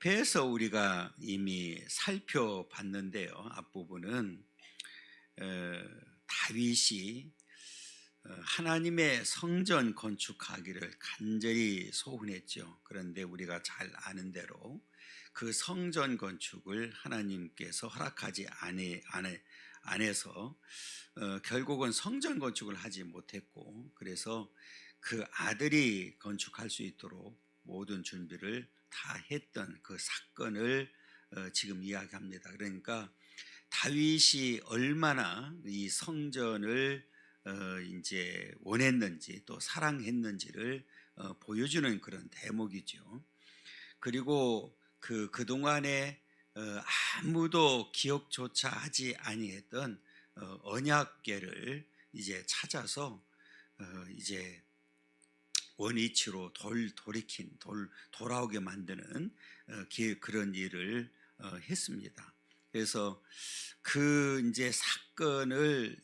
앞에서 우리가 이미 살펴봤는데요. 앞부분은 다윗이 하나님의 성전 건축하기를 간절히 소원했죠. 그런데 우리가 잘 아는 대로 그 성전 건축을 하나님께서 허락하지 않아서 결국은 성전 건축을 하지 못했고, 그래서 그 아들이 건축할 수 있도록 모든 준비를 다 했던 그 사건을 지금 이야기합니다. 그러니까 다윗이 얼마나 이 성전을 이제 원했는지 또 사랑했는지를 보여주는 그런 대목이죠. 그리고 그동안에 아무도 기억조차 하지 아니했던 언약궤를 이제 찾아서 이제 원위치로 돌아오게 만드는 그런 일을 했습니다. 그래서 그 이제 사건을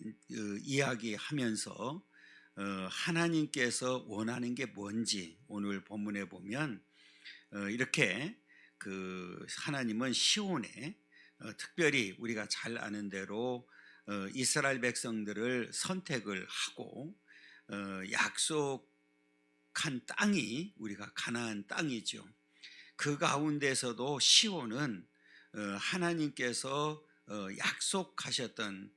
이야기하면서 하나님께서 원하는 게 뭔지 오늘 본문에 보면 이렇게 하나님은 시온에 특별히 우리가 잘 아는 대로 이스라엘 백성들을 선택을 하고 약속한 땅이 우리가 가나안 땅이죠. 그 가운데서도 시온은 하나님께서 약속하셨던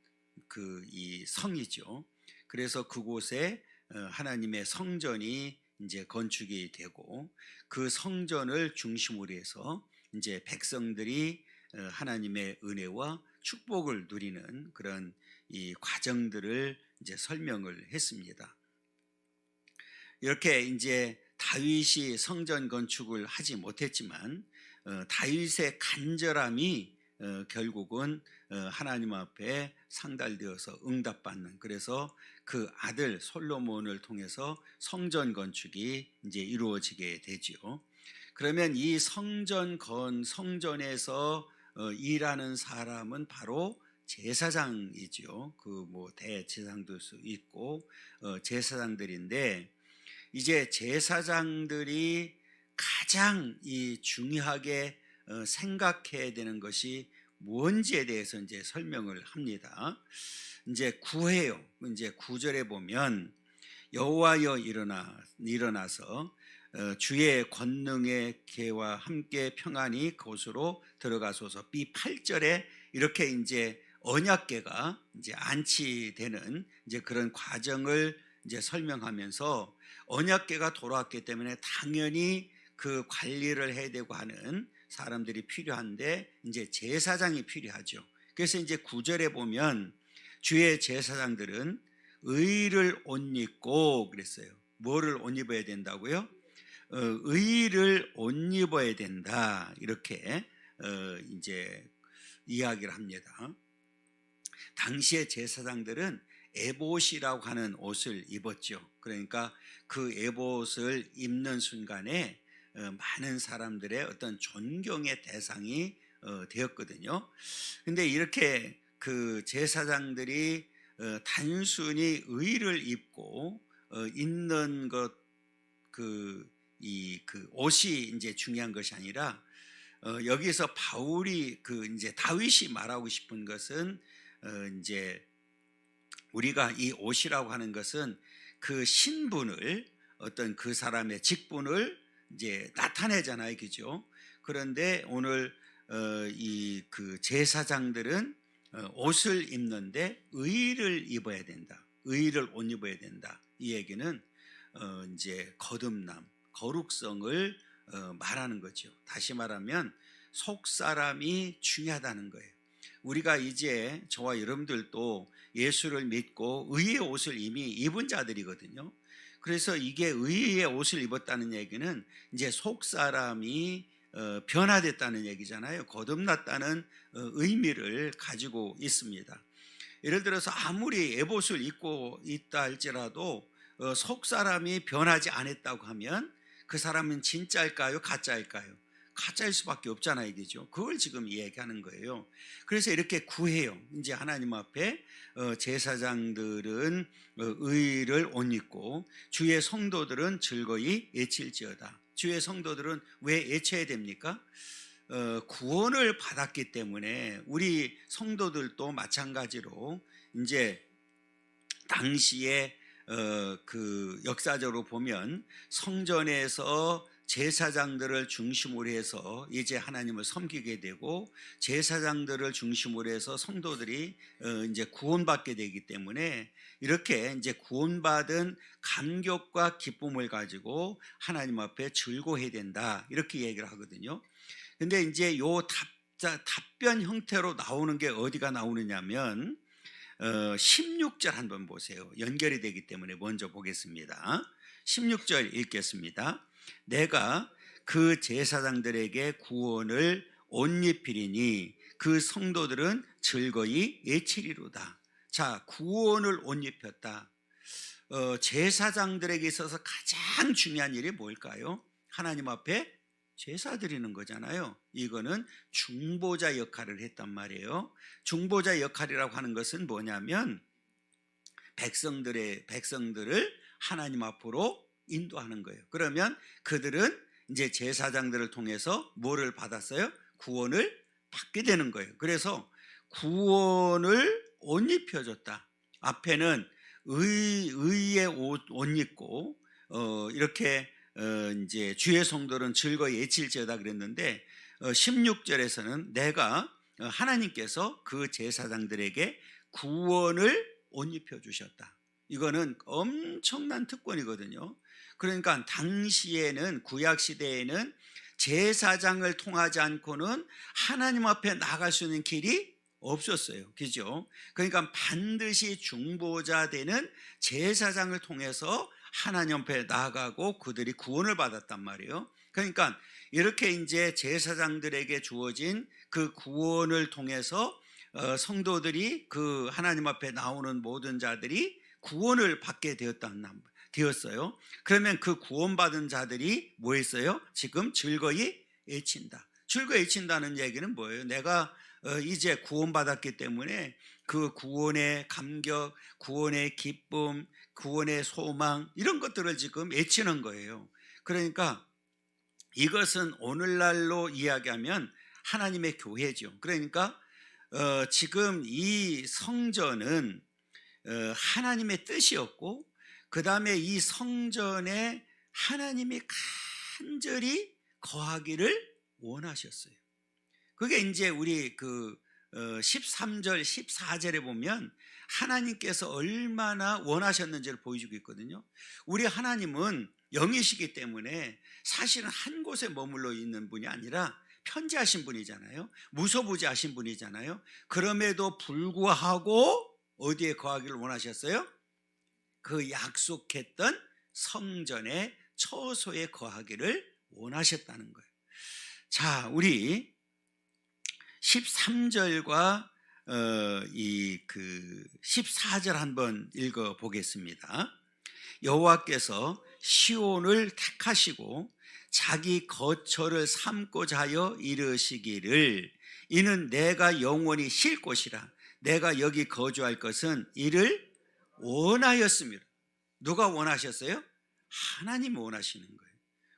이 성이죠. 그래서 그곳에 하나님의 성전이 이제 건축이 되고 그 성전을 중심으로 해서 이제 백성들이 하나님의 은혜와 축복을 누리는 그런 이 과정들을 이제 설명을 했습니다. 이렇게 이제 다윗이 성전 건축을 하지 못했지만 다윗의 간절함이 결국은 하나님 앞에 상달되어서 응답받는, 그래서 그 아들 솔로몬을 통해서 성전 건축이 이제 이루어지게 되죠. 그러면 이 성전에서 일하는 사람은 바로 제사장이죠. 대제사장도 수 있고 제사장들인데, 이제 제사장들이 가장 중요하게 생각해야 되는 것이 뭔지에 대해서 이제 설명을 합니다. 이제 구해요. 이제 9절에 보면 여호와여 일어나서 주의 권능의 계와 함께 평안히 그곳으로 들어가소서. B8절에 이렇게 이제 언약궤가 이제 안치되는 이제 그런 과정을 이제 설명하면서 언약궤가 돌아왔기 때문에 당연히 그 관리를 해야 되고 하는 사람들이 필요한데 이제 제사장이 필요하죠. 그래서 이제 9절에 보면 주의 제사장들은 의를 옷 입고 그랬어요. 뭐를 옷 입어야 된다고요? 의를 옷 입어야 된다. 이렇게 이제 이야기를 합니다. 당시의 제사장들은 에봇이라고 하는 옷을 입었죠. 그러니까 그 에봇을 입는 순간에 많은 사람들의 어떤 존경의 대상이 되었거든요. 근데 이렇게 그 제사장들이 단순히 의를 입고 있는 것, 그 옷이 이제 중요한 것이 아니라 여기서 바울이 이제 다윗이 말하고 싶은 것은 이제 우리가 이 옷이라고 하는 것은 그 신분을, 어떤 그 사람의 직분을 이제 나타내잖아요, 그죠? 그런데 오늘 그 제사장들은 옷을 입는데 의를 입어야 된다, 의를 옷 입어야 된다. 이 얘기는 이제 거듭남, 거룩성을 말하는 거죠. 다시 말하면 속 사람이 중요하다는 거예요. 우리가 이제 저와 여러분들도 예수를 믿고 의의 옷을 이미 입은 자들이거든요. 그래서 이게 의의 옷을 입었다는 얘기는 이제 속 사람이 변화됐다는 얘기잖아요. 거듭났다는 의미를 가지고 있습니다. 예를 들어서 아무리 에봇을 입고 있다 할지라도 속 사람이 변하지 않았다고 하면 그 사람은 진짜일까요? 가짜일까요? 가짜일 수밖에 없잖아요, 그죠? 그걸 지금 이야기하는 거예요. 그래서 이렇게 구해요. 이제 하나님 앞에 제사장들은 의를 옷 입고 주의 성도들은 즐거이 외칠지어다. 주의 성도들은 왜 외쳐야 됩니까? 구원을 받았기 때문에 우리 성도들도 마찬가지로 이제 당시에 그 역사적으로 보면 성전에서 제사장들을 중심으로 해서 이제 하나님을 섬기게 되고, 제사장들을 중심으로 해서 성도들이 이제 구원받게 되기 때문에 이렇게 이제 구원받은 감격과 기쁨을 가지고 하나님 앞에 즐거워해야 된다, 이렇게 얘기를 하거든요. 근데 이제 요 답변 형태로 나오는 게 어디가 나오느냐면 16절 한번 보세요. 연결이 되기 때문에 먼저 보겠습니다. 16절 읽겠습니다. 내가 그 제사장들에게 구원을 옷 입히리니 그 성도들은 즐거이 외치리로다. 자, 구원을 옷 입혔다. 제사장들에게 있어서 가장 중요한 일이 뭘까요? 하나님 앞에 제사 드리는 거잖아요. 이거는 중보자 역할을 했단 말이에요. 중보자 역할이라고 하는 것은 뭐냐면 백성들을 하나님 앞으로 인도하는 거예요. 그러면 그들은 이제 제사장들을 통해서 뭐를 받았어요? 구원을 받게 되는 거예요. 그래서 구원을 옷 입혀줬다. 앞에는 의의 옷 입고 이렇게 이제 주의 성도는 즐거이 외칠지어다 그랬는데 16절에서는 내가 하나님께서 그 제사장들에게 구원을 옷 입혀 주셨다. 이거는 엄청난 특권이거든요. 그러니까 당시에는, 구약 시대에는 제사장을 통하지 않고는 하나님 앞에 나갈 수 있는 길이 없었어요. 그죠? 그러니까 반드시 중보자 되는 제사장을 통해서 하나님 앞에 나아가고 그들이 구원을 받았단 말이에요. 그러니까 이렇게 이제 제사장들에게 주어진 그 구원을 통해서 성도들이 그 하나님 앞에 나오는 모든 자들이 구원을 받게 되었어요. 그러면 그 구원받은 자들이 뭐 했어요? 지금 즐거이 외친다. 즐거이 외친다는 얘기는 뭐예요? 내가 이제 구원받았기 때문에 그 구원의 감격, 구원의 기쁨, 구원의 소망, 이런 것들을 지금 외치는 거예요. 그러니까 이것은 오늘날로 이야기하면 하나님의 교회죠. 그러니까 지금 이 성전은 하나님의 뜻이었고, 그 다음에 이 성전에 하나님이 간절히 거하기를 원하셨어요. 그게 이제 우리 그 13절, 14절에 보면 하나님께서 얼마나 원하셨는지를 보여주고 있거든요. 우리 하나님은 영이시기 때문에 사실은 한 곳에 머물러 있는 분이 아니라 편지하신 분이잖아요. 무소부지하신 분이잖아요. 그럼에도 불구하고 어디에 거하기를 원하셨어요? 그 약속했던 성전의 처소에 거하기를 원하셨다는 거예요. 자, 우리 13절과 이 14절 한번 읽어 보겠습니다. 여호와께서 시온을 택하시고 자기 거처를 삼고자 하여 이르시기를 이는 내가 영원히 쉴 곳이라. 내가 여기 거주할 것은 이를 원하였습니다. 누가 원하셨어요? 하나님이 원하시는 거예요.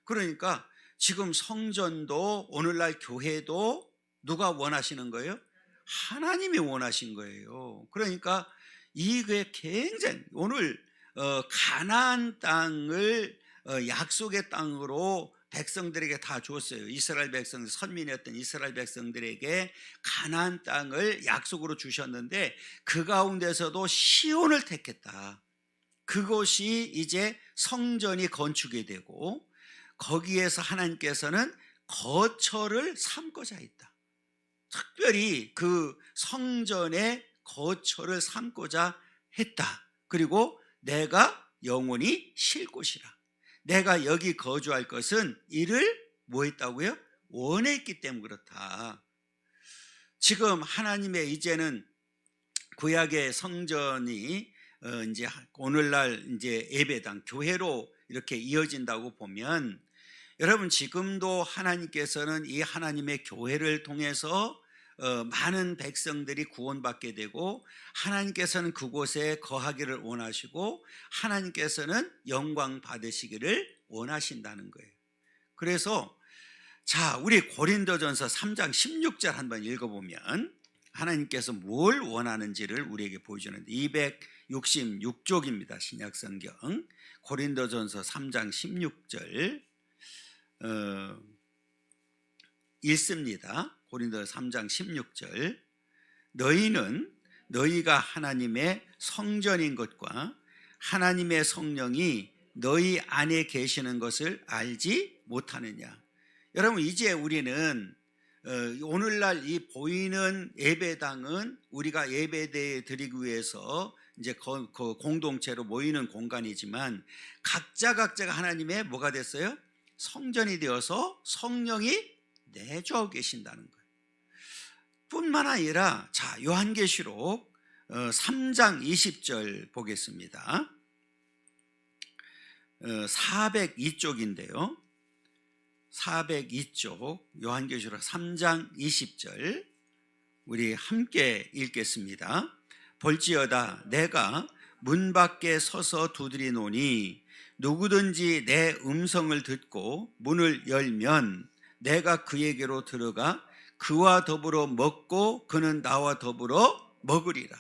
그러니까 지금 성전도 오늘날 교회도 누가 원하시는 거예요? 하나님이 원하신 거예요. 그러니까 이게 굉장히 오늘 가나안 땅을 약속의 땅으로 백성들에게 다 줬어요. 이스라엘 백성, 선민이었던 이스라엘 백성들에게 가나안 땅을 약속으로 주셨는데 그 가운데서도 시온을 택했다. 그것이 이제 성전이 건축이 되고 거기에서 하나님께서는 거처를 삼고자 했다. 특별히 그 성전의 거처를 삼고자 했다. 그리고 내가 영원히 쉴 곳이라. 내가 여기 거주할 것은 이를 뭐 했다고요? 원했기 때문에 그렇다. 지금 하나님의 이제는 구약의 성전이 이제 오늘날 이제 예배당, 교회로 이렇게 이어진다고 보면 여러분 지금도 하나님께서는 이 하나님의 교회를 통해서 많은 백성들이 구원받게 되고 하나님께서는 그곳에 거하기를 원하시고 하나님께서는 영광 받으시기를 원하신다는 거예요. 그래서 자, 우리 고린도전서 3장 16절 한번 읽어보면 하나님께서 뭘 원하는지를 우리에게 보여주는데 266쪽입니다. 신약성경 고린도전서 3장 16절 읽습니다. 고린도전서 3장 16절 너희는 너희가 하나님의 성전인 것과 하나님의 성령이 너희 안에 계시는 것을 알지 못하느냐. 여러분, 이제 우리는 오늘날 이 보이는 예배당은 우리가 예배대 드리기 위해서 이제 그 공동체로 모이는 공간이지만 각자가 하나님의 뭐가 됐어요? 성전이 되어서 성령이 내주하고 계신다는 거예요. 뿐만 아니라 자, 요한계시록 3장 20절 보겠습니다. 402쪽인데요. 402쪽 요한계시록 3장 20절 우리 함께 읽겠습니다. 볼지어다 내가 문 밖에 서서 두드리노니 누구든지 내 음성을 듣고 문을 열면 내가 그에게로 들어가 그와 더불어 먹고 그는 나와 더불어 먹으리라.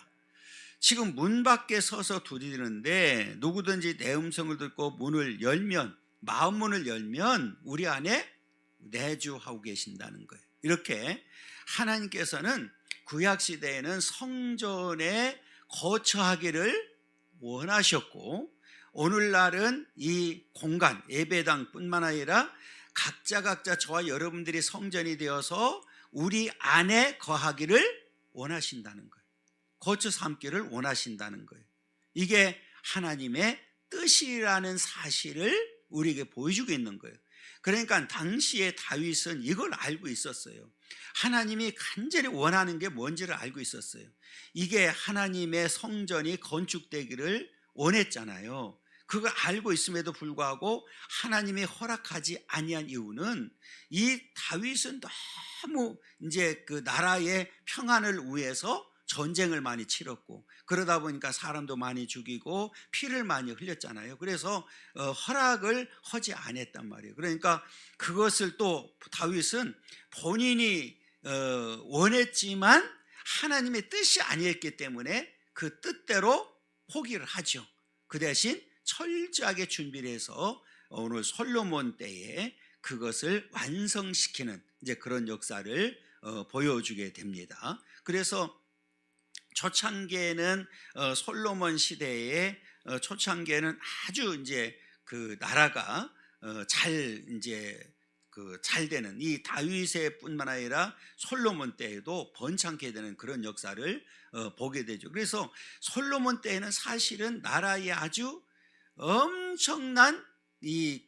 지금 문 밖에 서서 두드리는데 누구든지 내 음성을 듣고 문을 열면, 마음 문을 열면 우리 안에 내주하고 계신다는 거예요. 이렇게 하나님께서는 구약시대에는 성전에 거처하기를 원하셨고 오늘날은 이 공간 예배당 뿐만 아니라 각자 저와 여러분들이 성전이 되어서 우리 안에 거하기를 원하신다는 거예요. 거쳐 삼기를 원하신다는 거예요. 이게 하나님의 뜻이라는 사실을 우리에게 보여주고 있는 거예요. 그러니까 당시에 다윗은 이걸 알고 있었어요. 하나님이 간절히 원하는 게 뭔지를 알고 있었어요. 이게 하나님의 성전이 건축되기를 원했잖아요. 그걸 알고 있음에도 불구하고 하나님이 허락하지 아니한 이유는 이 다윗은 너무 이제 그 나라의 평안을 위해서 전쟁을 많이 치렀고 그러다 보니까 사람도 많이 죽이고 피를 많이 흘렸잖아요. 그래서 허락을 하지 않았단 말이에요. 그러니까 그것을 또 다윗은 본인이 원했지만 하나님의 뜻이 아니었기 때문에 그 뜻대로 포기를 하죠. 그 대신 철저하게 준비를 해서 오늘 솔로몬 때에 그것을 완성시키는 이제 그런 역사를 보여주게 됩니다. 그래서 초창기에는 솔로몬 시대에 초창기에는 아주 이제 그 나라가 잘 되는 이 다윗의 뿐만 아니라 솔로몬 때에도 번창케 되는 그런 역사를 보게 되죠. 그래서 솔로몬 때에는 사실은 나라에 아주 엄청난 이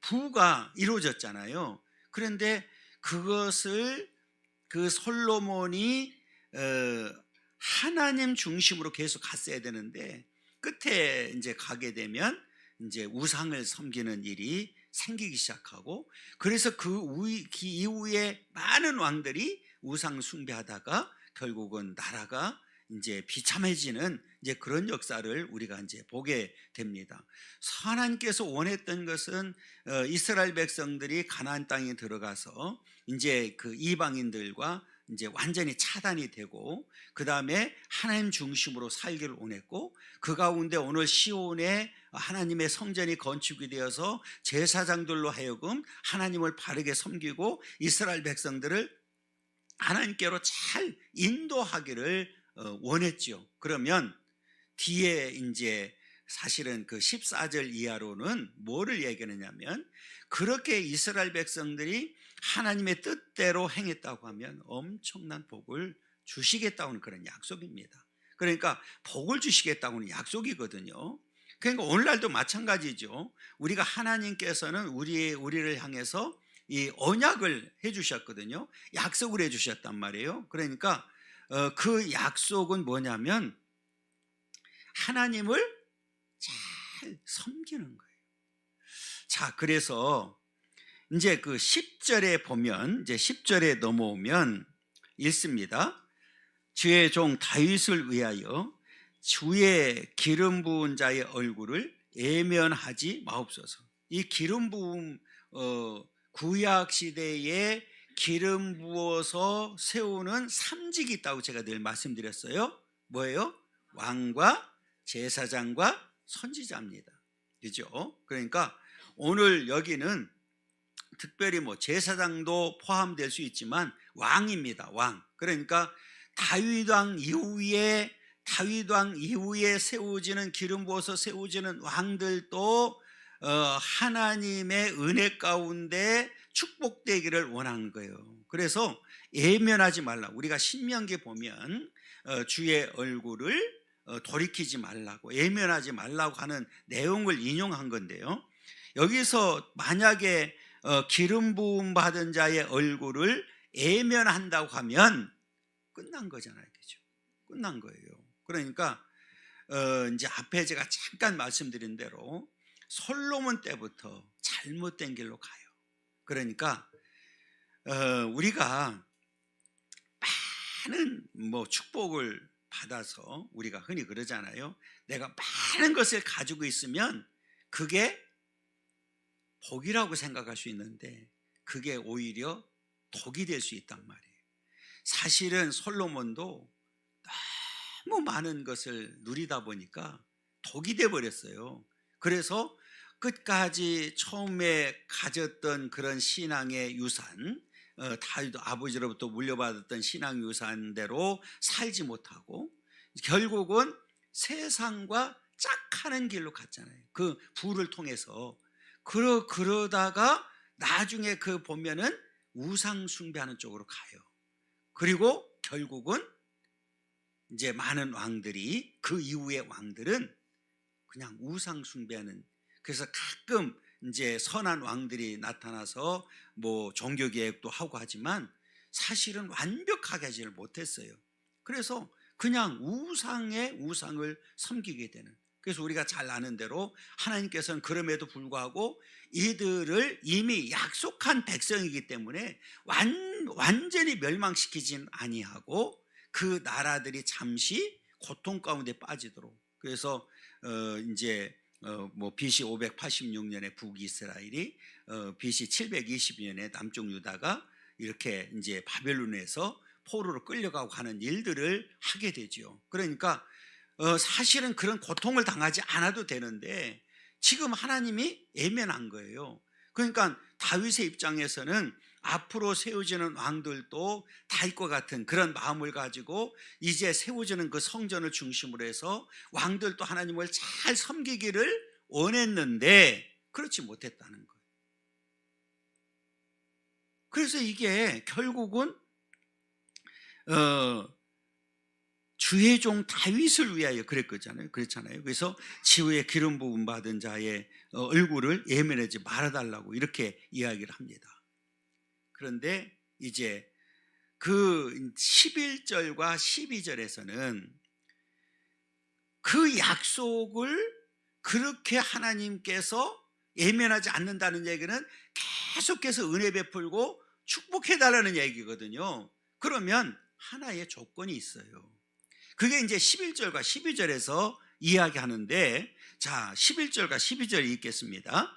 부가 이루어졌잖아요. 그런데 그것을 그 솔로몬이 하나님 중심으로 계속 갔어야 되는데 끝에 이제 가게 되면 이제 우상을 섬기는 일이 생기기 시작하고 그래서 그 이후에 많은 왕들이 우상 숭배하다가 결국은 나라가 이제 비참해지는 이제 그런 역사를 우리가 이제 보게 됩니다. 하나님께서 원했던 것은 이스라엘 백성들이 가나안 땅에 들어가서 이제 그 이방인들과 이제 완전히 차단이 되고 그 다음에 하나님 중심으로 살기를 원했고 그 가운데 오늘 시온에 하나님의 성전이 건축이 되어서 제사장들로 하여금 하나님을 바르게 섬기고 이스라엘 백성들을 하나님께로 잘 인도하기를 원했죠. 그러면 뒤에 이제 사실은 그 14절 이하로는 뭐를 얘기하느냐면 그렇게 이스라엘 백성들이 하나님의 뜻대로 행했다고 하면 엄청난 복을 주시겠다는 그런 약속입니다. 그러니까 복을 주시겠다고는 약속이거든요. 그러니까 오늘날도 마찬가지죠. 우리가 하나님께서는 우리를 향해서 이 언약을 해주셨거든요. 약속을 해주셨단 말이에요. 그러니까 그 약속은 뭐냐면 하나님을 잘 섬기는 거예요. 자, 그래서 이제 그 10절에 보면 이제 10절에 넘어오면 읽습니다. 주의 종 다윗을 위하여 주의 기름 부은 자의 얼굴을 애면하지 마옵소서. 이 기름 부음 구약 시대에 기름 부어서 세우는 삼직이 있다고 제가 늘 말씀드렸어요. 뭐예요? 왕과 제사장과 선지자입니다. 그죠? 그러니까 오늘 여기는 특별히 뭐 제사장도 포함될 수 있지만 왕입니다. 왕. 그러니까 다윗 왕 이후에 세워지는, 기름 부어서 세워지는 왕들도 하나님의 은혜 가운데 축복되기를 원하는 거예요. 그래서 예면하지 말라. 우리가 신명기 보면 주의 얼굴을 돌이키지 말라고, 예면하지 말라고 하는 내용을 인용한 건데요. 여기서 만약에 기름 부음 받은 자의 얼굴을 예면한다고 하면 끝난 거잖아요. 그죠? 끝난 거예요. 그러니까 이제 앞에 제가 잠깐 말씀드린 대로 솔로몬 때부터 잘못된 길로 가요. 그러니까 우리가 많은 축복을 받아서 우리가 흔히 그러잖아요. 내가 많은 것을 가지고 있으면 그게 복이라고 생각할 수 있는데 그게 오히려 독이 될 수 있단 말이에요. 사실은 솔로몬도 너무 많은 것을 누리다 보니까 독이 돼 버렸어요. 그래서 끝까지 처음에 가졌던 그런 신앙의 유산, 다윗 아버지로부터 물려받았던 신앙 유산대로 살지 못하고 결국은 세상과 짝하는 길로 갔잖아요. 그 부를 통해서. 그러다가 나중에 보면은 우상 숭배하는 쪽으로 가요. 그리고 결국은 이제 많은 왕들이, 그 이후의 왕들은 그냥 우상 숭배하는, 그래서 가끔 이제 선한 왕들이 나타나서 종교 개혁도 하고 하지만 사실은 완벽하게 하지를 못했어요. 그래서 그냥 우상을 섬기게 되는. 그래서 우리가 잘 아는 대로 하나님께서는 그럼에도 불구하고 이들을 이미 약속한 백성이기 때문에 완전히 멸망시키진 아니하고 그 나라들이 잠시 고통 가운데 빠지도록. 그래서 이제 BC 586년에 북이스라엘이 BC 720년에 남쪽 유다가 이렇게 이제 바벨론에서 포로로 끌려가고 하는 일들을 하게 되죠. 그러니까 사실은 그런 고통을 당하지 않아도 되는데 지금 하나님이 예면한 거예요. 그러니까 다윗의 입장에서는 앞으로 세워지는 왕들도 다윗과 같은 그런 마음을 가지고 이제 세워지는 그 성전을 중심으로 해서 왕들도 하나님을 잘 섬기기를 원했는데 그렇지 못했다는 거예요. 그래서 이게 결국은 주의 종 다윗을 위하여 그랬잖아요. 그래서 지후에 기름 부음 받은 자의 얼굴을 예면하지 말아달라고 이렇게 이야기를 합니다. 그런데 이제 그 11절과 12절에서는 그 약속을 그렇게 하나님께서 예면하지 않는다는 얘기는 계속해서 은혜 베풀고 축복해달라는 얘기거든요. 그러면 하나의 조건이 있어요. 그게 이제 11절과 12절에서 이야기하는데, 자, 11절과 12절 읽겠습니다.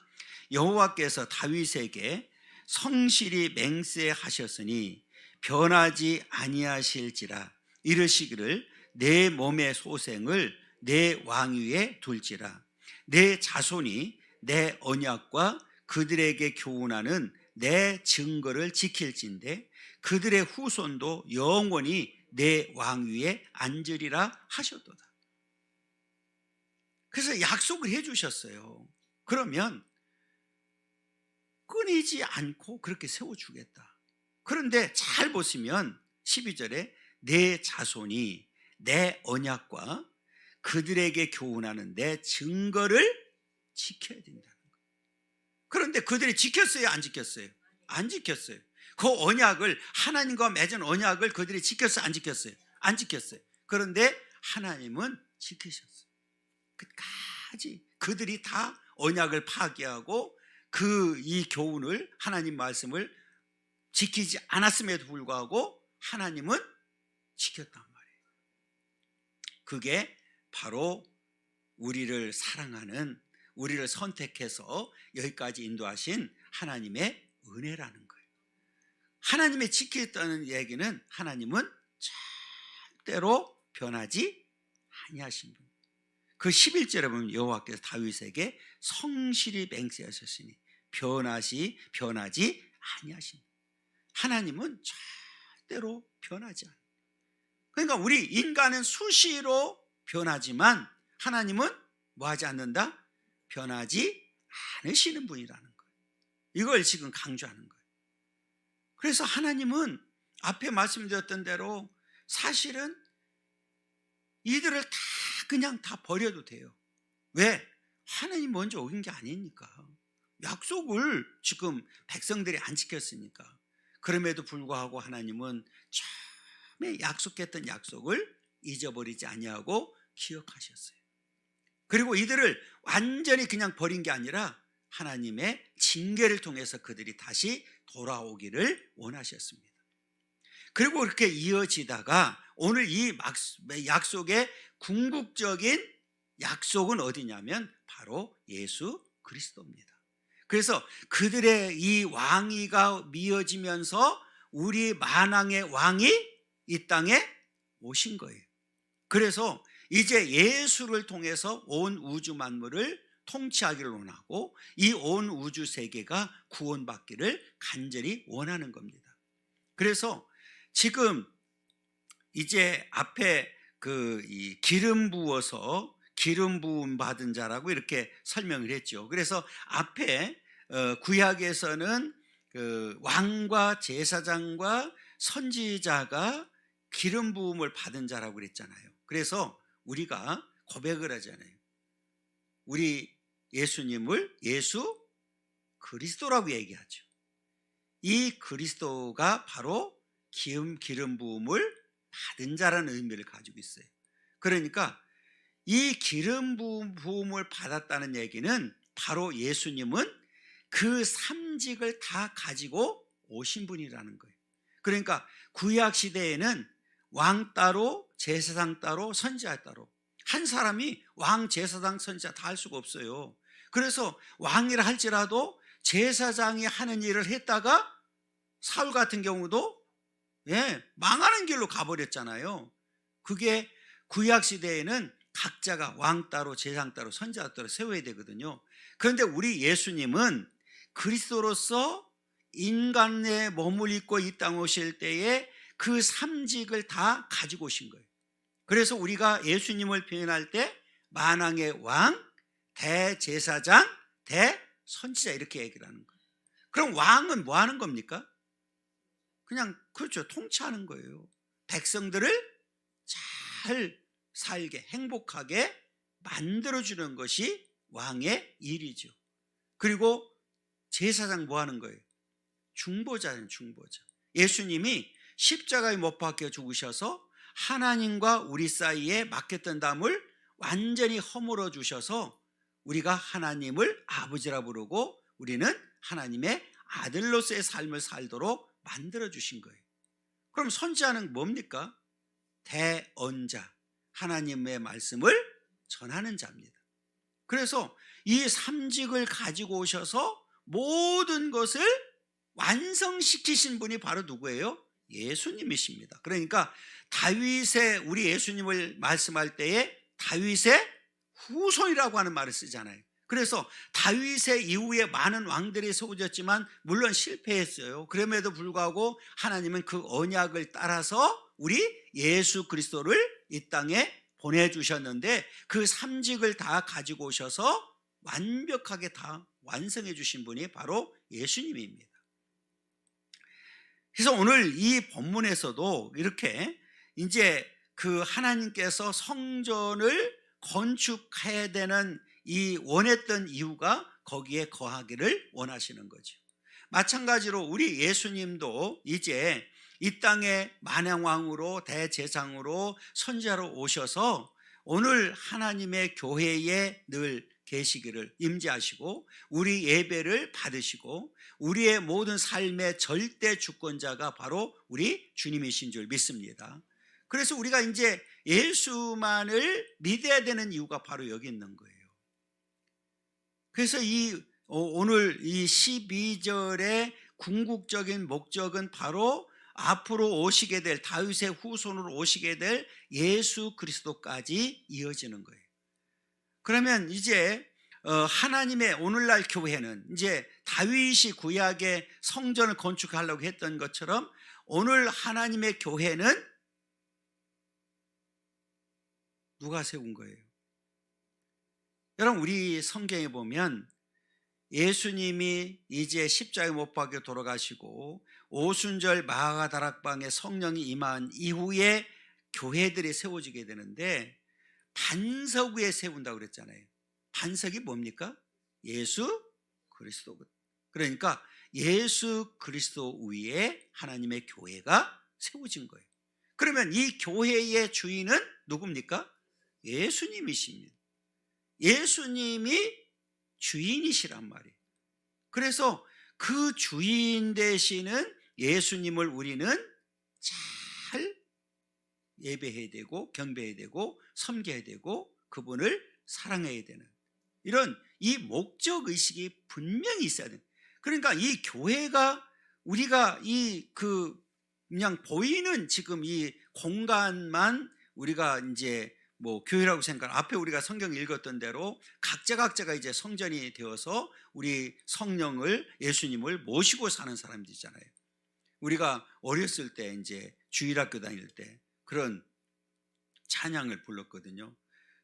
여호와께서 다윗에게 성실히 맹세하셨으니 변하지 아니하실지라 이르시기를 내 몸의 소생을 내 왕위에 둘지라. 내 자손이 내 언약과 그들에게 교훈하는 내 증거를 지킬진대 그들의 후손도 영원히 내 왕위에 앉으리라 하셨도다. 그래서 약속을 해주셨어요. 그러면 끊이지 않고 그렇게 세워주겠다. 그런데 잘 보시면 12절에 내 자손이 내 언약과 그들에게 교훈하는 내 증거를 지켜야 된다는 거예요. 그런데 그들이 지켰어요? 안 지켰어요? 안 지켰어요. 그 언약을, 하나님과 맺은 언약을 그들이 지켰어요? 안 지켰어요? 안 지켰어요. 그런데 하나님은 지키셨어요. 끝까지 그들이 다 언약을 파괴하고 이 교훈을, 하나님 말씀을 지키지 않았음에도 불구하고 하나님은 지켰단 말이에요. 그게 바로 우리를 사랑하는, 우리를 선택해서 여기까지 인도하신 하나님의 은혜라는 거예요. 하나님의 지키겠다는 얘기는 하나님은 절대로 변하지 아니하신 분. 그 11절에 보면 여호와께서 다윗에게 성실히 맹세하셨으니 변하지 아니하신 분. 하나님은 절대로 변하지 않아요. 그러니까 우리 인간은 수시로 변하지만 하나님은 뭐하지 않는다? 변하지 않으시는 분이라는 거예요. 이걸 지금 강조하는 거예요. 그래서 하나님은 앞에 말씀드렸던 대로 사실은 이들을 다 그냥 다 버려도 돼요. 왜? 하나님 먼저 어긴 게 아니니까. 약속을 지금 백성들이 안 지켰으니까. 그럼에도 불구하고 하나님은 처음에 약속했던 약속을 잊어버리지 아니하고 기억하셨어요. 그리고 이들을 완전히 그냥 버린 게 아니라 하나님의 징계를 통해서 그들이 다시 돌아오기를 원하셨습니다. 그리고 그렇게 이어지다가 오늘 이 약속의 궁극적인 약속은 어디냐면 바로 예수 그리스도입니다. 그래서 그들의 이 왕위가 미어지면서 우리 만왕의 왕이 이 땅에 오신 거예요. 그래서 이제 예수를 통해서 온 우주 만물을 통치하기를 원하고 이 온 우주 세계가 구원받기를 간절히 원하는 겁니다. 그래서 지금 이제 앞에 이 기름 부어서 기름 부음 받은 자라고 이렇게 설명을 했죠. 그래서 앞에 구약에서는 왕과 제사장과 선지자가 기름 부음을 받은 자라고 그랬잖아요. 그래서 우리가 고백을 하잖아요. 우리 예수님을 예수 그리스도라고 얘기하죠. 이 그리스도가 바로 기름 부음을 받은 자라는 의미를 가지고 있어요. 그러니까 이 기름 부음을 받았다는 얘기는 바로 예수님은 그 삼직을 다 가지고 오신 분이라는 거예요. 그러니까 구약 시대에는 왕 따로 제사장 따로 선지자 따로 한 사람이 왕 제사장 선지자 다 할 수가 없어요. 그래서 왕이라 할지라도 제사장이 하는 일을 했다가 사울 같은 경우도 망하는 길로 가버렸잖아요. 그게 구약 시대에는 각자가 왕 따로 제사장 따로 선지자 따로 세워야 되거든요. 그런데 우리 예수님은 그리스도로서 인간의 몸을 입고 이 땅에 오실 때에 그 삼직을 다 가지고 오신 거예요. 그래서 우리가 예수님을 표현할 때 만왕의 왕, 대제사장, 대선지자 이렇게 얘기를 하는 거예요. 그럼 왕은 뭐 하는 겁니까? 그냥 그렇죠. 통치하는 거예요. 백성들을 잘 살게 행복하게 만들어주는 것이 왕의 일이죠. 그리고 제사장 뭐 하는 거예요? 중보자는 중보자. 예수님이 십자가에 못 박혀 죽으셔서 하나님과 우리 사이에 막혔던 담을 완전히 허물어 주셔서 우리가 하나님을 아버지라 부르고 우리는 하나님의 아들로서의 삶을 살도록 만들어 주신 거예요. 그럼 선지자는 뭡니까? 대언자, 하나님의 말씀을 전하는 자입니다. 그래서 이 삼직을 가지고 오셔서 모든 것을 완성시키신 분이 바로 누구예요? 예수님이십니다. 그러니까 다윗의 우리 예수님을 말씀할 때에 다윗의 후손이라고 하는 말을 쓰잖아요. 그래서 다윗의 이후에 많은 왕들이 세워졌지만 물론 실패했어요. 그럼에도 불구하고 하나님은 그 언약을 따라서 우리 예수 그리스도를 이 땅에 보내주셨는데 그 삼직을 다 가지고 오셔서 완벽하게 다 완성해 주신 분이 바로 예수님입니다. 그래서 오늘 이 본문에서도 이렇게 이제 그 하나님께서 성전을 건축해야 되는 이 원했던 이유가 거기에 거하기를 원하시는 거죠. 마찬가지로 우리 예수님도 이제 이 땅에 만왕왕으로 대제사장으로 선지자로 오셔서 오늘 하나님의 교회에 늘 계시기를 임재하시고 우리 예배를 받으시고 우리의 모든 삶의 절대 주권자가 바로 우리 주님이신 줄 믿습니다. 그래서 우리가 이제 예수만을 믿어야 되는 이유가 바로 여기 있는 거예요. 그래서 오늘 이 12절의 궁극적인 목적은 바로 앞으로 오시게 될 다윗의 후손으로 오시게 될 예수 그리스도까지 이어지는 거예요. 그러면 이제 하나님의 오늘날 교회는 이제 다윗이 구약의 성전을 건축하려고 했던 것처럼 오늘 하나님의 교회는 누가 세운 거예요? 여러분, 우리 성경에 보면 예수님이 이제 십자가에 못 박혀 돌아가시고 오순절 마가다락방에 성령이 임한 이후에 교회들이 세워지게 되는데 반석 위에 세운다고 그랬잖아요. 반석이 뭡니까? 예수 그리스도. 그러니까 예수 그리스도 위에 하나님의 교회가 세워진 거예요. 그러면 이 교회의 주인은 누굽니까? 예수님이십니다. 예수님이 주인이시란 말이에요. 그래서 그 주인 되시는 예수님을 우리는 잘 예배해야 되고 경배해야 되고 섬겨야 되고 그분을 사랑해야 되는 이런 이 목적의식이 분명히 있어야 돼요. 그러니까 이 교회가 우리가 그냥 보이는 지금 이 공간만 우리가 이제 뭐 교회라고 생각, 앞에 우리가 성경 읽었던 대로 각자가 이제 성전이 되어서 우리 성령을 예수님을 모시고 사는 사람들이잖아요. 우리가 어렸을 때 이제 주일학교 다닐 때 그런 찬양을 불렀거든요.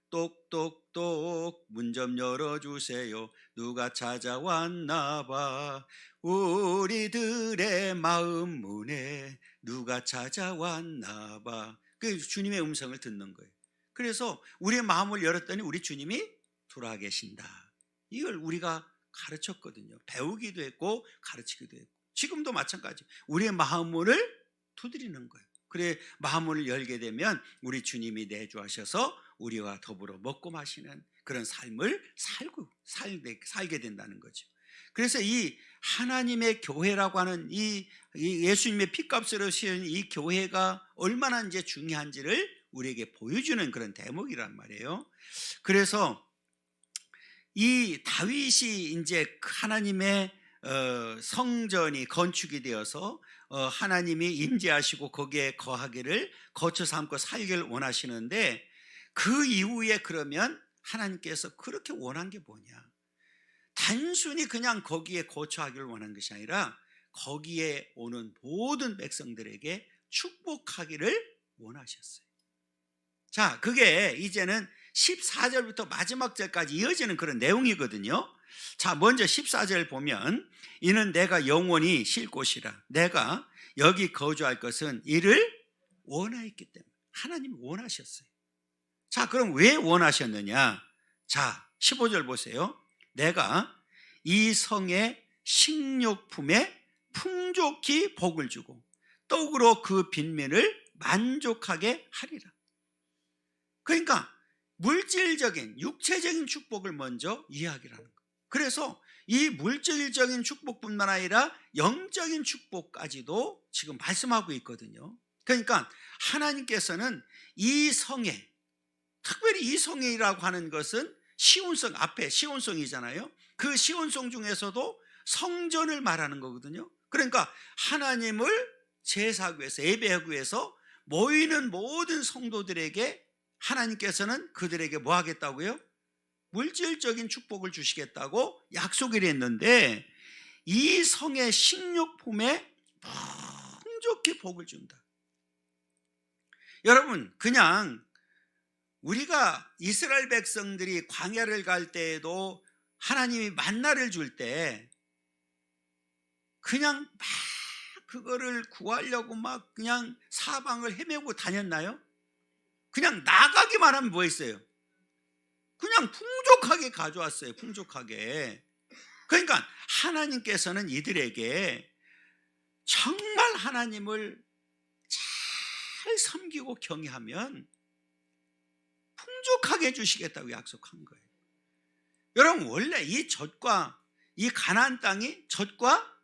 똑똑똑 문 좀 열어주세요. 누가 찾아왔나봐. 우리들의 마음 문에 누가 찾아왔나봐. 그 주님의 음성을 듣는 거예요. 그래서 우리의 마음을 열었더니 우리 주님이 돌아 계신다. 이걸 우리가 가르쳤거든요. 배우기도 했고 가르치기도 했고 지금도 마찬가지. 우리의 마음문을 두드리는 거예요. 그래 마음문을 열게 되면 우리 주님이 내주하셔서 우리와 더불어 먹고 마시는 그런 삶을 살게 된다는 거죠. 그래서 이 하나님의 교회라고 하는 이 예수님의 피값으로 씌운 이 교회가 얼마나 이제 중요한지를 우리에게 보여주는 그런 대목이란 말이에요. 그래서 이 다윗이 이제 하나님의 성전이 건축이 되어서 하나님이 임재하시고 거기에 거하기를 거처 삼고 살기를 원하시는데 그 이후에 그러면 하나님께서 그렇게 원한 게 뭐냐? 단순히 그냥 거기에 거처하기를 원한 것이 아니라 거기에 오는 모든 백성들에게 축복하기를 원하셨어요. 자, 그게 이제는 14절부터 마지막 절까지 이어지는 그런 내용이거든요. 자, 먼저 14절 보면 이는 내가 영원히 쉴 곳이라. 내가 여기 거주할 것은 이를 원하였기 때문에. 하나님이 원하셨어요. 자, 그럼 왜 원하셨느냐? 자, 15절 보세요. 내가 이 성의 식료품에 풍족히 복을 주고 떡으로 그 빈민을 만족하게 하리라. 그러니까 물질적인 육체적인 축복을 먼저 이야기를 하는 거예요. 그래서 이 물질적인 축복뿐만 아니라 영적인 축복까지도 지금 말씀하고 있거든요. 그러니까 하나님께서는 이 성에, 특별히 이 성이라고 하는 것은 시온성, 앞에 시온성이잖아요. 그 시온성 중에서도 성전을 말하는 거거든요. 그러니까 하나님을 제사하기 위해서, 예배하기 위해서 모이는 모든 성도들에게 하나님께서는 그들에게 뭐 하겠다고요? 물질적인 축복을 주시겠다고 약속을 했는데 이 성의 식료품에 풍족히 복을 준다. 여러분, 그냥 우리가 이스라엘 백성들이 광야를 갈 때에도 하나님이 만나를 줄 때 그냥 막 그거를 구하려고 막 그냥 사방을 헤매고 다녔나요? 그냥 나가기만 하면 뭐 했어요? 그냥 풍족하게 가져왔어요. 풍족하게. 그러니까 하나님께서는 이들에게 정말 하나님을 잘 섬기고 경외하면 풍족하게 해주시겠다고 약속한 거예요. 여러분, 원래 이 젖과 이 가나안 땅이 젖과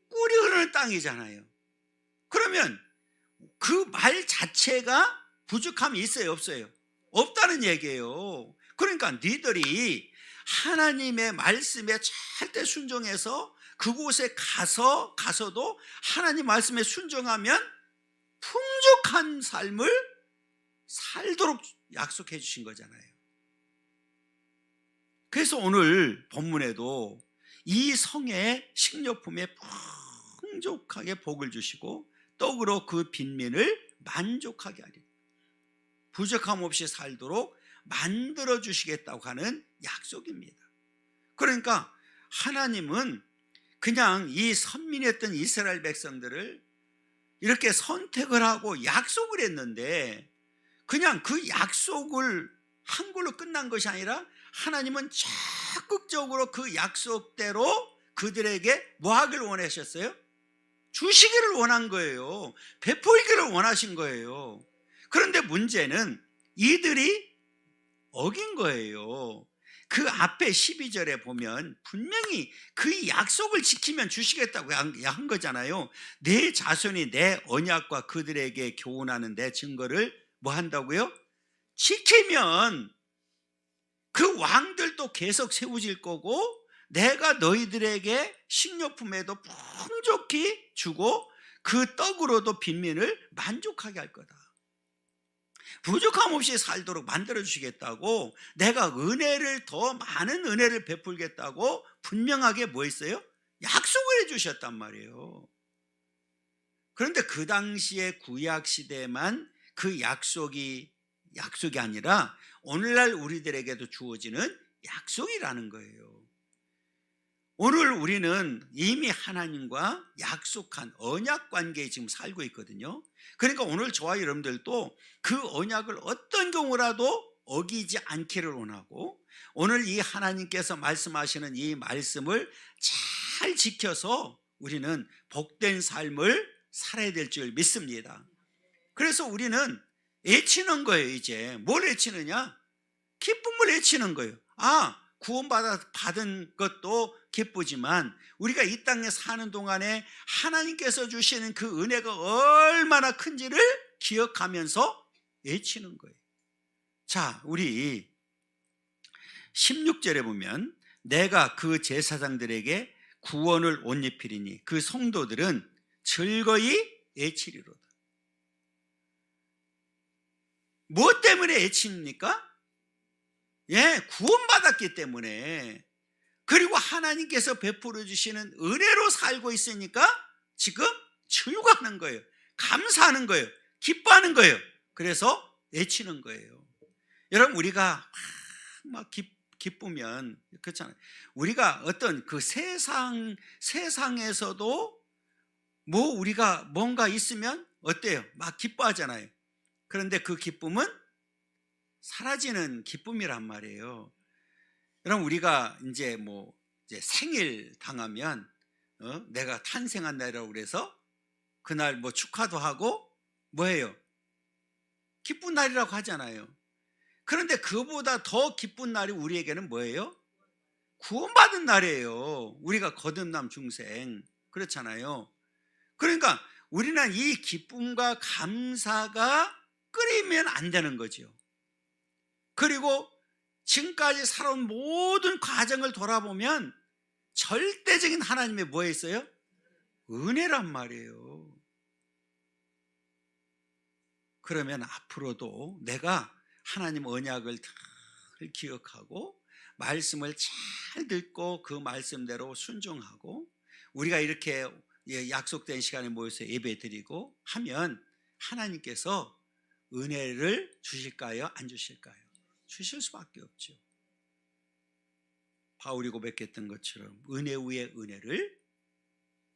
꿀이 흐르는 땅이잖아요. 그러면 그 말 자체가 부족함이 있어요, 없어요? 없다는 얘기예요. 그러니까 니들이 하나님의 말씀에 절대 순종해서 그곳에 가서도 하나님 말씀에 순종하면 풍족한 삶을 살도록 약속해 주신 거잖아요. 그래서 오늘 본문에도 이 성의 식료품에 풍족하게 복을 주시고 떡으로 그 빈민을 만족하게 하리, 부족함 없이 살도록 만들어 주시겠다고 하는 약속입니다. 그러니까 하나님은 그냥 이 선민했던 이스라엘 백성들을 이렇게 선택을 하고 약속을 했는데 그냥 그 약속을 한 걸로 끝난 것이 아니라 하나님은 적극적으로 그 약속대로 그들에게 뭐 하기를 원하셨어요? 주시기를 원한 거예요. 베풀기를 원하신 거예요. 그런데 문제는 이들이 어긴 거예요. 그 앞에 12절에 보면 분명히 그 약속을 지키면 주시겠다고 한 거잖아요. 내 자손이 내 언약과 그들에게 교훈하는 내 증거를 뭐 한다고요? 지키면 그 왕들도 계속 세워질 거고 내가 너희들에게 식료품에도 풍족히 주고 그 떡으로도 빈민을 만족하게 할 거다. 부족함 없이 살도록 만들어 주시겠다고, 내가 은혜를 더 많은 은혜를 베풀겠다고 분명하게 뭐 했어요? 약속을 해 주셨단 말이에요. 그런데 그 당시에 구약 시대만 그 약속이 아니라 오늘날 우리들에게도 주어지는 약속이라는 거예요. 오늘 우리는 이미 하나님과 약속한 언약 관계에 지금 살고 있거든요. 그러니까 오늘 저와 여러분들도 그 언약을 어떤 경우라도 어기지 않기를 원하고, 오늘 이 하나님께서 말씀하시는 이 말씀을 잘 지켜서 우리는 복된 삶을 살아야 될 줄 믿습니다. 그래서 우리는 애치는 거예요. 이제 뭘 애치느냐? 기쁨을 애치는 거예요. 구원받은 것도 기쁘지만 우리가 이 땅에 사는 동안에 하나님께서 주시는 그 은혜가 얼마나 큰지를 기억하면서 애치는 거예요. 자, 우리 16절에 보면 내가 그 제사장들에게 구원을 옷 입히리니 그 성도들은 즐거이 애치리로다. 무엇 때문에 애칩니까? 구원받았기 때문에, 그리고 하나님께서 베풀어 주시는 은혜로 살고 있으니까 지금 즐거워하는 거예요. 감사하는 거예요. 기뻐하는 거예요. 그래서 애치는 거예요. 여러분, 우리가 막 기쁘면 그렇잖아요. 우리가 어떤 그 세상에서도 우리가 뭔가 있으면 어때요? 막 기뻐하잖아요. 그런데 그 기쁨은 사라지는 기쁨이란 말이에요. 여러분, 우리가 이제 생일 당하면 내가 탄생한 날이라고 그래서 그날 축하도 하고 뭐예요? 기쁜 날이라고 하잖아요. 그런데 그보다 더 기쁜 날이 우리에게는 뭐예요? 구원받은 날이에요. 우리가 거듭남 중생, 그렇잖아요. 그러니까 우리는 이 기쁨과 감사가 끊이면 안 되는 거죠. 그리고 지금까지 살아온 모든 과정을 돌아보면 절대적인 하나님의 뭐에 있어요? 은혜란 말이에요. 그러면 앞으로도 내가 하나님 언약을 잘 기억하고 말씀을 잘 듣고 그 말씀대로 순종하고, 우리가 이렇게 약속된 시간에 모여서 예배드리고 하면 하나님께서 은혜를 주실까요? 안 주실까요? 주실 수밖에 없죠. 바울이 고백했던 것처럼 은혜 위에 은혜를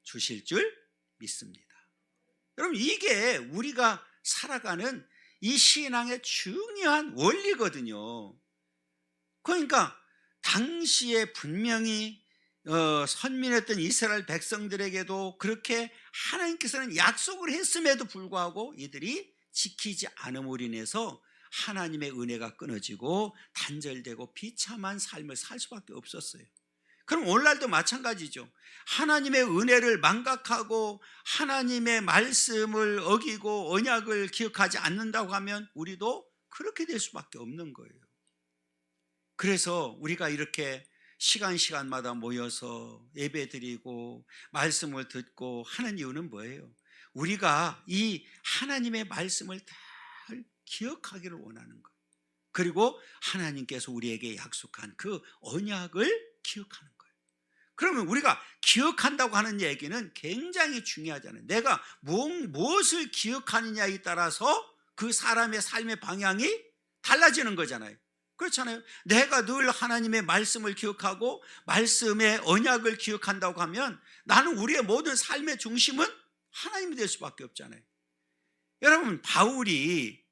주실 줄 믿습니다. 여러분, 이게 우리가 살아가는 이 신앙의 중요한 원리거든요. 그러니까 당시에 분명히 선민했던 이스라엘 백성들에게도 그렇게 하나님께서는 약속을 했음에도 불구하고 이들이 지키지 않음으로 인해서 하나님의 은혜가 끊어지고 단절되고 비참한 삶을 살 수밖에 없었어요. 그럼 오늘날도 마찬가지죠. 하나님의 은혜를 망각하고 하나님의 말씀을 어기고 언약을 기억하지 않는다고 하면 우리도 그렇게 될 수밖에 없는 거예요. 그래서 우리가 이렇게 시간마다 모여서 예배드리고 말씀을 듣고 하는 이유는 뭐예요? 우리가 이 하나님의 말씀을 잘 기억하기를 원하는 거예요. 그리고 하나님께서 우리에게 약속한 그 언약을 기억하는 거예요. 그러면 우리가 기억한다고 하는 얘기는 굉장히 중요하잖아요. 내가 무엇을 기억하느냐에 따라서 그 사람의 삶의 방향이 달라지는 거잖아요. 그렇잖아요. 내가 늘 하나님의 말씀을 기억하고 말씀의 언약을 기억한다고 하면 나는 우리의 모든 삶의 중심은 하나님이 될 수밖에 없잖아요. 여러분, 바울이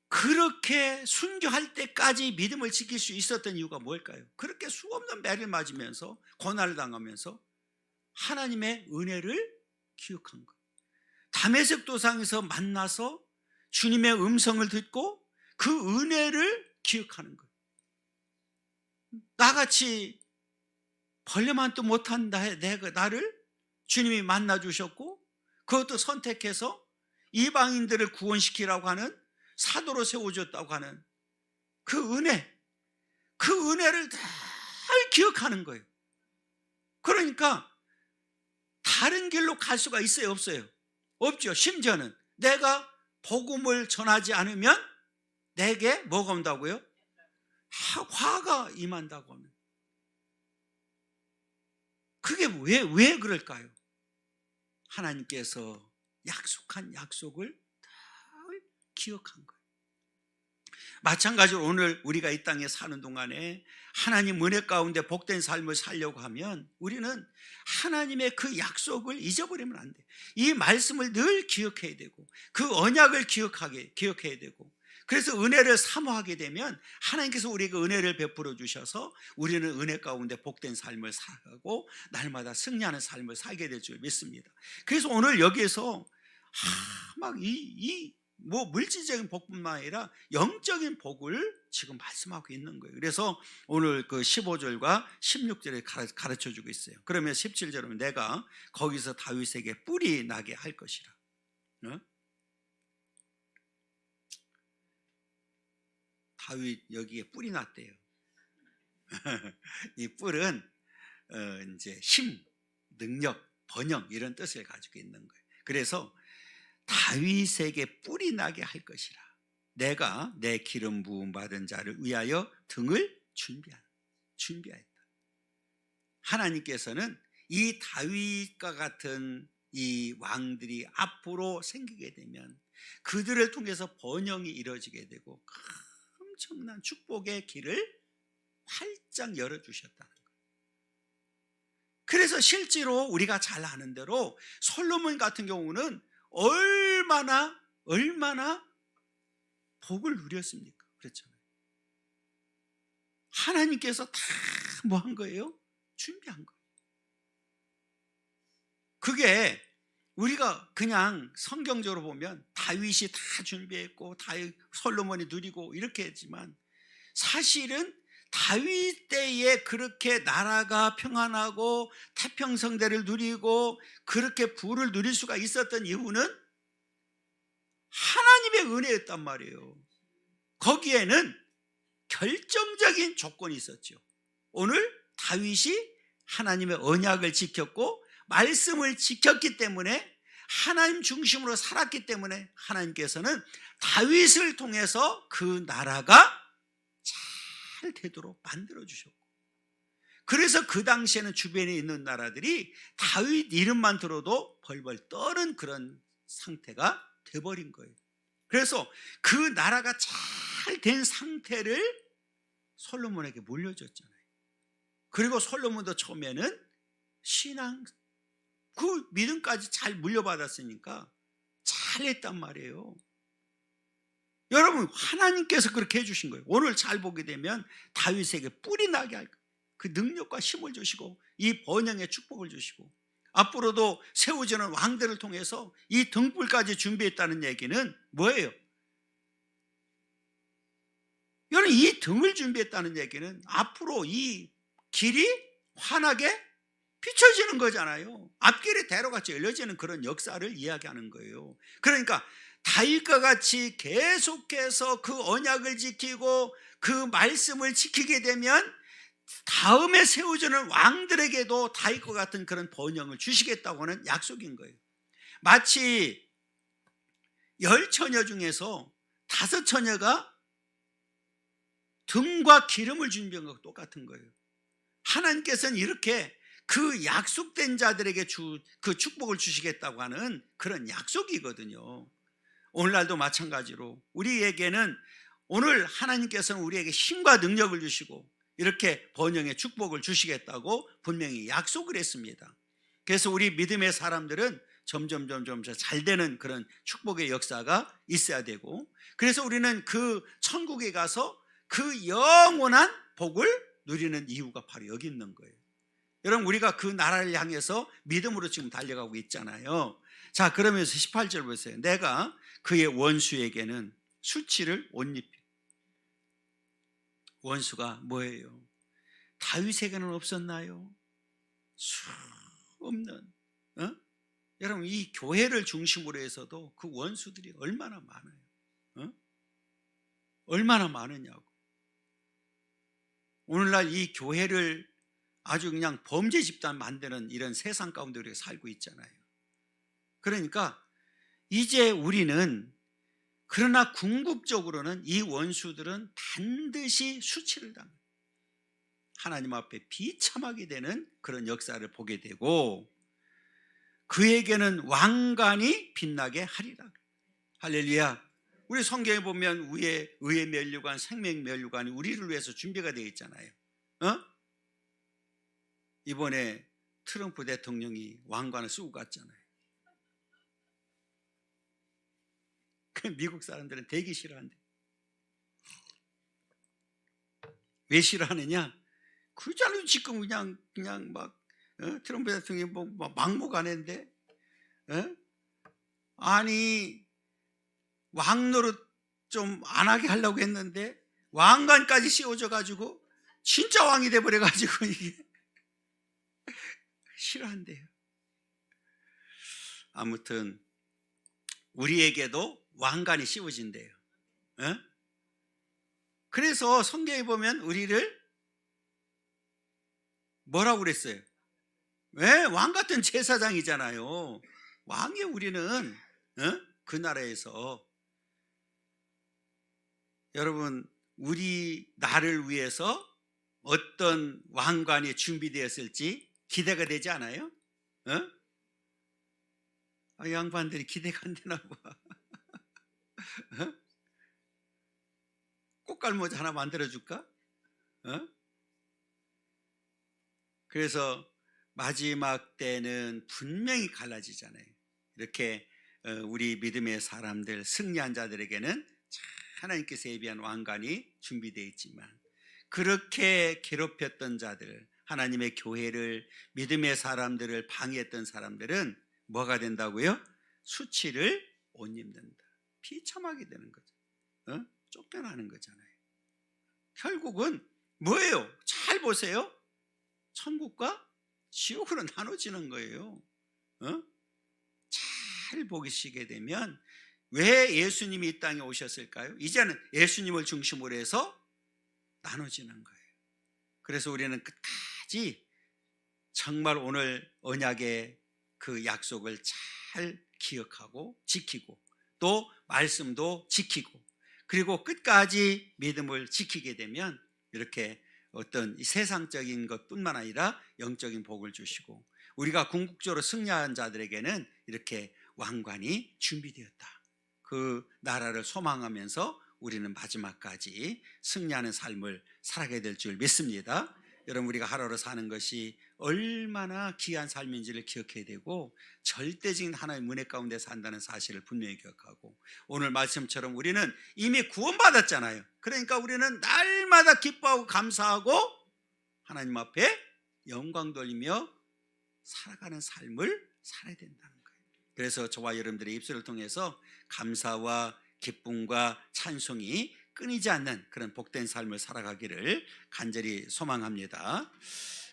그렇게 순교할 때까지 믿음을 지킬 수 있었던 이유가 뭘까요? 그렇게 수없는 매를 맞으면서 고난을 당하면서 하나님의 은혜를 기억한 거예요. 다메섹 도상에서 만나서 주님의 음성을 듣고 그 은혜를 기억하는 거예요. 나같이 벌레만도 못한 나를 주님이 만나 주셨고, 그것도 선택해서 이방인들을 구원시키라고 하는 사도로 세워줬다고 하는 그 은혜를 잘 기억하는 거예요. 그러니까 다른 길로 갈 수가 있어요, 없어요? 없죠. 심지어는 내가 복음을 전하지 않으면 내게 뭐가 온다고요? 화가 임한다고 하면. 그게 왜 그럴까요? 하나님께서 약속한 약속을 잘 기억한 거예요. 마찬가지로 오늘 우리가 이 땅에 사는 동안에 하나님 은혜 가운데 복된 삶을 살려고 하면 우리는 하나님의 그 약속을 잊어버리면 안 돼요. 이 말씀을 늘 기억해야 되고 그 언약을 기억해야 되고, 그래서 은혜를 사모하게 되면 하나님께서 우리에게 은혜를 베풀어 주셔서 우리는 은혜 가운데 복된 삶을 살고 날마다 승리하는 삶을 살게 될 줄 믿습니다. 그래서 오늘 여기에서 뭐 물질적인 복뿐만 아니라 영적인 복을 지금 말씀하고 있는 거예요. 그래서 오늘 그 15절과 16절에 가르쳐 주고 있어요. 그러면 17절은 내가 거기서 다윗에게 뿔이 나게 할 것이라. 다윗 여기에 뿔이 났대요. 이 뿔은 이제 힘, 능력, 번영 이런 뜻을 가지고 있는 거예요. 그래서 다윗에게 뿔이 나게 할 것이라. 내가 내 기름 부음 받은 자를 위하여 등을 준비하였다. 하나님께서는 이 다윗과 같은 이 왕들이 앞으로 생기게 되면 그들을 통해서 번영이 이루어지게 되고 엄청난 축복의 길을 활짝 열어주셨다는 거예요. 그래서 실제로 우리가 잘 아는 대로 솔로몬 같은 경우는 얼마나 복을 누렸습니까? 그렇잖아요. 하나님께서 다 뭐 한 거예요? 준비한 거예요. 그게 우리가 그냥 성경적으로 보면 다윗이 다 준비했고 솔로몬이 누리고 이렇게 했지만, 사실은 다윗 때에 그렇게 나라가 평안하고 태평성대를 누리고 그렇게 부를 누릴 수가 있었던 이유는 하나님의 은혜였단 말이에요. 거기에는 결정적인 조건이 있었죠. 오늘 다윗이 하나님의 언약을 지켰고 말씀을 지켰기 때문에, 하나님 중심으로 살았기 때문에 하나님께서는 다윗을 통해서 그 나라가 잘 되도록 만들어 주셨고, 그래서 그 당시에는 주변에 있는 나라들이 다윗 이름만 들어도 벌벌 떠는 그런 상태가 돼버린 거예요. 그래서 그 나라가 잘 된 상태를 솔로몬에게 물려줬잖아요. 그리고 솔로몬도 처음에는 신앙 그 믿음까지 잘 물려받았으니까 잘했단 말이에요. 여러분, 하나님께서 그렇게 해주신 거예요. 오늘 잘 보게 되면 다윗에게 뿔이 나게 할 그 능력과 힘을 주시고 이 번영의 축복을 주시고, 앞으로도 세워지는 왕들을 통해서 이 등불까지 준비했다는 얘기는 뭐예요? 여러분, 이 등을 준비했다는 얘기는 앞으로 이 길이 환하게 비춰지는 거잖아요. 앞길이 대로같이 열려지는 그런 역사를 이야기하는 거예요. 그러니까 다윗과 같이 계속해서 그 언약을 지키고 그 말씀을 지키게 되면 다음에 세워지는 왕들에게도 다윗과 같은 그런 번영을 주시겠다고 하는 약속인 거예요. 마치 10처녀 중에서 5처녀가 등과 기름을 준비한 것과 똑같은 거예요. 하나님께서는 이렇게 그 약속된 자들에게 그 축복을 주시겠다고 하는 그런 약속이거든요. 오늘날도 마찬가지로 우리에게는 오늘 하나님께서는 우리에게 힘과 능력을 주시고 이렇게 번영의 축복을 주시겠다고 분명히 약속을 했습니다. 그래서 우리 믿음의 사람들은 점점 잘 되는 그런 축복의 역사가 있어야 되고, 그래서 우리는 그 천국에 가서 그 영원한 복을 누리는 이유가 바로 여기 있는 거예요. 여러분, 우리가 그 나라를 향해서 믿음으로 지금 달려가고 있잖아요. 자, 그러면서 18절 보세요. 내가 그의 원수에게는 수치를 옷 입히고. 원수가 뭐예요? 다윗에게는 없었나요? 수 없는, 여러분, 이 교회를 중심으로 해서도 그 원수들이 얼마나 많아요. 얼마나 많으냐고. 오늘날 이 교회를 아주 그냥 범죄 집단 만드는 이런 세상 가운데 우리가 살고 있잖아요. 그러니까 이제 우리는, 그러나 궁극적으로는 이 원수들은 반드시 수치를 당해요. 하나님 앞에 비참하게 되는 그런 역사를 보게 되고, 그에게는 왕관이 빛나게 하리라. 할렐루야. 우리 성경에 보면 위에 의의 면류관, 생명 면류관이 우리를 위해서 준비가 되어 있잖아요. 이번에 트럼프 대통령이 왕관을 쓰고 갔잖아요. 그 미국 사람들은 되게 싫어한대. 왜 싫어하느냐? 그렇잖아요. 지금 그냥 막 트럼프 대통령이 뭐 막무가내인데, 아니 왕노릇 좀 안 하게 하려고 했는데 왕관까지 씌워져 가지고 진짜 왕이 돼 버려 가지고 이게 싫어한대요. 아무튼 우리에게도 왕관이 씌워진대요. 그래서 성경에 보면 우리를 뭐라고 그랬어요? 왜? 왕 같은 제사장이잖아요. 왕이 우리는 그 나라에서. 여러분, 우리 나를 위해서 어떤 왕관이 준비되었을지 기대가 되지 않아요? 양반들이 기대가 안 되나 봐. 꽃갈모자 하나 만들어줄까? 그래서 마지막 때는 분명히 갈라지잖아요. 이렇게 우리 믿음의 사람들, 승리한 자들에게는 하나님께서 예비한 왕관이 준비되어 있지만, 그렇게 괴롭혔던 자들, 하나님의 교회를, 믿음의 사람들을 방해했던 사람들은 뭐가 된다고요? 수치를 옷 입는다. 비참하게 되는 거죠. 쫓겨나는 거잖아요. 결국은 뭐예요? 잘 보세요. 천국과 지옥으로 나눠지는 거예요. 잘 보시게 되면 왜 예수님이 이 땅에 오셨을까요? 이제는 예수님을 중심으로 해서 나눠지는 거예요. 그래서 우리는 끝까지 정말 오늘 언약의 그 약속을 잘 기억하고 지키고, 또 말씀도 지키고, 그리고 끝까지 믿음을 지키게 되면 이렇게 어떤 세상적인 것뿐만 아니라 영적인 복을 주시고, 우리가 궁극적으로 승리한 자들에게는 이렇게 왕관이 준비되었다. 그 나라를 소망하면서 우리는 마지막까지 승리하는 삶을 살아가야 될 줄 믿습니다. 여러분, 우리가 하루하루 사는 것이 얼마나 귀한 삶인지를 기억해야 되고, 절대적인 하나님의 은혜 가운데 산다는 사실을 분명히 기억하고, 오늘 말씀처럼 우리는 이미 구원받았잖아요. 그러니까 우리는 날마다 기뻐하고 감사하고 하나님 앞에 영광 돌리며 살아가는 삶을 살아야 된다는 거예요. 그래서 저와 여러분들의 입술을 통해서 감사와 기쁨과 찬송이 끊이지 않는 그런 복된 삶을 살아가기를 간절히 소망합니다.